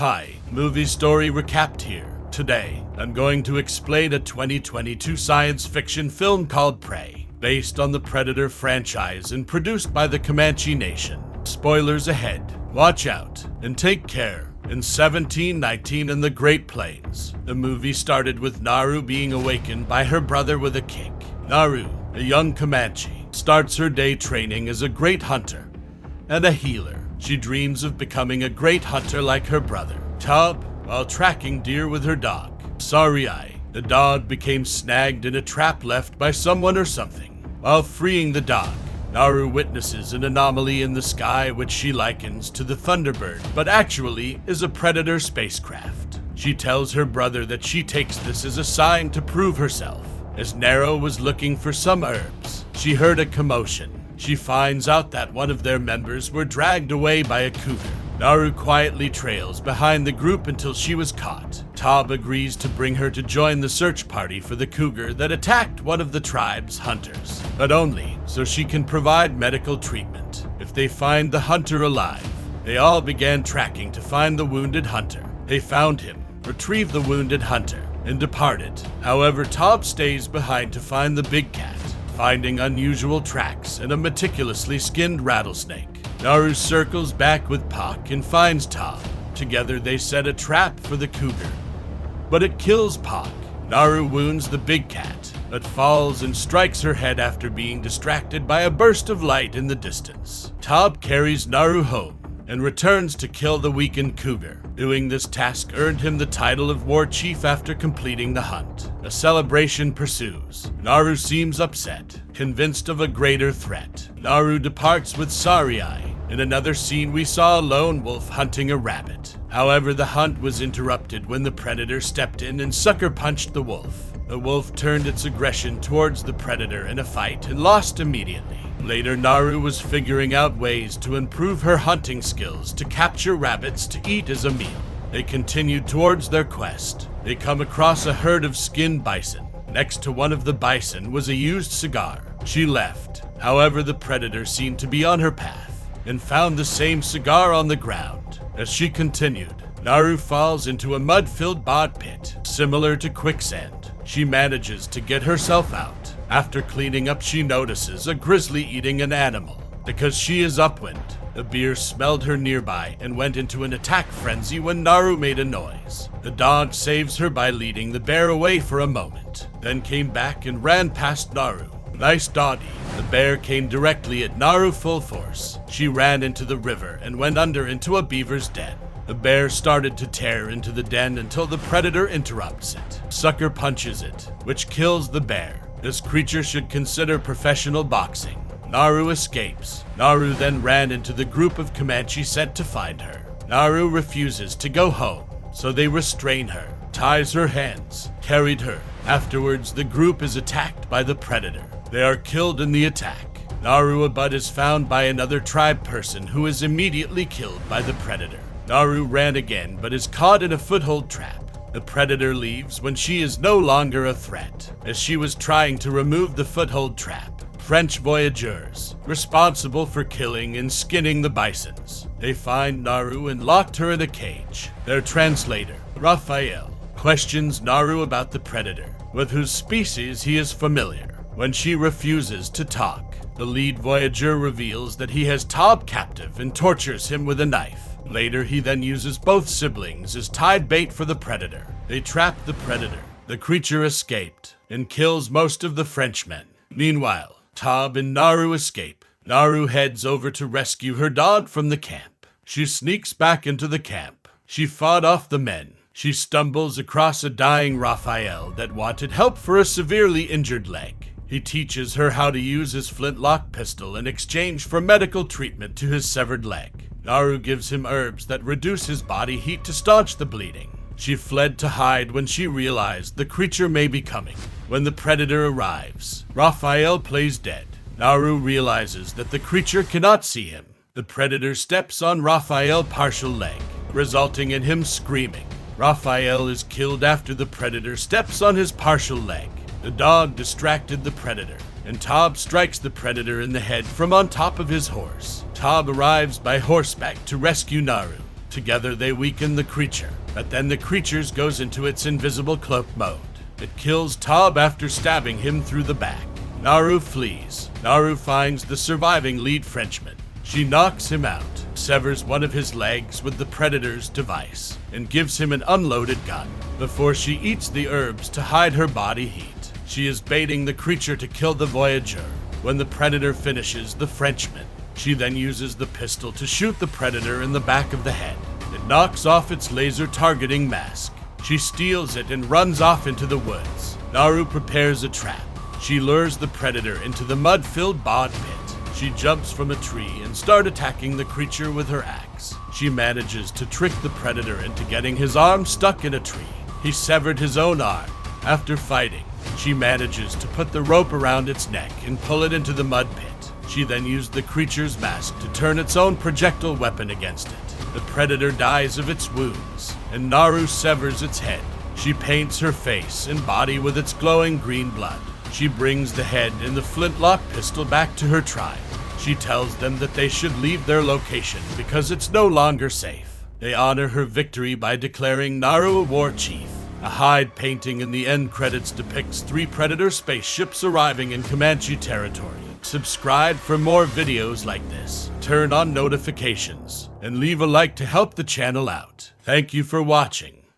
Hi, movie story recapped here. Today, I'm going to explain a 2022 science fiction film called Prey, based on the Predator franchise and produced by the Comanche Nation. Spoilers ahead. Watch out and take care. In 1719 in the Great Plains, the movie started with Naru being awakened by her brother with a kick. Naru, a young Comanche, starts her day training as a great hunter and a healer. She dreams of becoming a great hunter like her brother, Tub, while tracking deer with her dog, Sarai. The dog became snagged in a trap left by someone or something. While freeing the dog, Naru witnesses an anomaly in the sky which she likens to the Thunderbird, but actually is a Predator spacecraft. She tells her brother that she takes this as a sign to prove herself. As Nero was looking for some herbs, she heard a commotion. She finds out that one of their members were dragged away by a cougar. Naru quietly trails behind the group until she was caught. Tob agrees to bring her to join the search party for the cougar that attacked one of the tribe's hunters, but only so she can provide medical treatment if they find the hunter alive. They all began tracking to find the wounded hunter. They found him, retrieved the wounded hunter, and departed. However, Tob stays behind to find the big cat, finding unusual tracks and a meticulously skinned rattlesnake. Naru circles back with Pak and finds Tob. Together they set a trap for the cougar, but it kills Pak. Naru wounds the big cat, but falls and strikes her head after being distracted by a burst of light in the distance. Tob carries Naru home and returns to kill the weakened cougar. Doing this task earned him the title of war chief after completing the hunt. A celebration pursues. Naru seems upset, convinced of a greater threat. Naru departs with Sarai. In another scene, we saw a lone wolf hunting a rabbit. However, the hunt was interrupted when the predator stepped in and sucker punched the wolf. The wolf turned its aggression towards the predator in a fight and lost immediately. Later, Naru was figuring out ways to improve her hunting skills to capture rabbits to eat as a meal. They continued towards their quest. They come across a herd of skinned bison. Next to one of the bison was a used cigar. She left. However, the predator seemed to be on her path and found the same cigar on the ground. As she continued, Naru falls into a mud-filled bog pit, similar to quicksand. She manages to get herself out. After cleaning up, she notices a grizzly eating an animal. Because she is upwind, the bear smelled her nearby and went into an attack frenzy when Naru made a noise. The dog saves her by leading the bear away for a moment, then came back and ran past Naru. Nice doggy. The bear came directly at Naru full force. She ran into the river and went under into a beaver's den. The bear started to tear into the den until the predator interrupts it. Sucker punches it, which kills the bear. This creature should consider professional boxing. Naru escapes. Naru then ran into the group of Comanche sent to find her. Naru refuses to go home, so they restrain her, ties her hands, carried her. Afterwards, the group is attacked by the predator. They are killed in the attack. Naru Abud is found by another tribe person who is immediately killed by the predator. Naru ran again but is caught in a foothold trap. The predator leaves when she is no longer a threat, as she was trying to remove the foothold trap. French voyageurs, responsible for killing and skinning the bisons. They find Naru and locked her in a cage. Their translator, Raphael, questions Naru about the predator, with whose species he is familiar. When she refuses to talk, the lead voyager reveals that he has Tob captive and tortures him with a knife. Later, he then uses both siblings as tied bait for the predator. They trap the predator. The creature escaped and kills most of the Frenchmen. Meanwhile, Tob and Naru escape. Naru heads over to rescue her dog from the camp. She sneaks back into the camp. She fought off the men. She stumbles across a dying Raphael that wanted help for a severely injured leg. He teaches her how to use his flintlock pistol in exchange for medical treatment to his severed leg. Naru gives him herbs that reduce his body heat to staunch the bleeding. She fled to hide when she realized the creature may be coming. When the predator arrives, Raphael plays dead. Naru realizes that the creature cannot see him. The predator steps on Raphael's partial leg, resulting in him screaming. Raphael is killed after the predator steps on his partial leg. The dog distracted the predator, and Tob strikes the predator in the head from on top of his horse. Tob arrives by horseback to rescue Naru. Together they weaken the creature, but then the creature goes into its invisible cloak mode. It kills Tob after stabbing him through the back. Naru flees. Naru finds the surviving lead Frenchman. She knocks him out, severs one of his legs with the Predator's device, and gives him an unloaded gun. Before she eats the herbs to hide her body heat, she is baiting the creature to kill the Voyageur. When the Predator finishes the Frenchman, she then uses the pistol to shoot the Predator in the back of the head. It knocks off its laser targeting mask. She steals it and runs off into the woods. Naru prepares a trap. She lures the Predator into the mud-filled bog pit. She jumps from a tree and starts attacking the creature with her axe. She manages to trick the Predator into getting his arm stuck in a tree. He severed his own arm. After fighting, she manages to put the rope around its neck and pull it into the mud pit. She then used the creature's mask to turn its own projectile weapon against it. The Predator dies of its wounds, and Naru severs its head. She paints her face and body with its glowing green blood. She brings the head and the flintlock pistol back to her tribe. She tells them that they should leave their location because it's no longer safe. They honor her victory by declaring Naru a war chief. A hide painting in the end credits depicts 3 Predator spaceships arriving in Comanche territory. Subscribe for more videos like this, turn on notifications, and leave a like to help the channel out. Thank you for watching.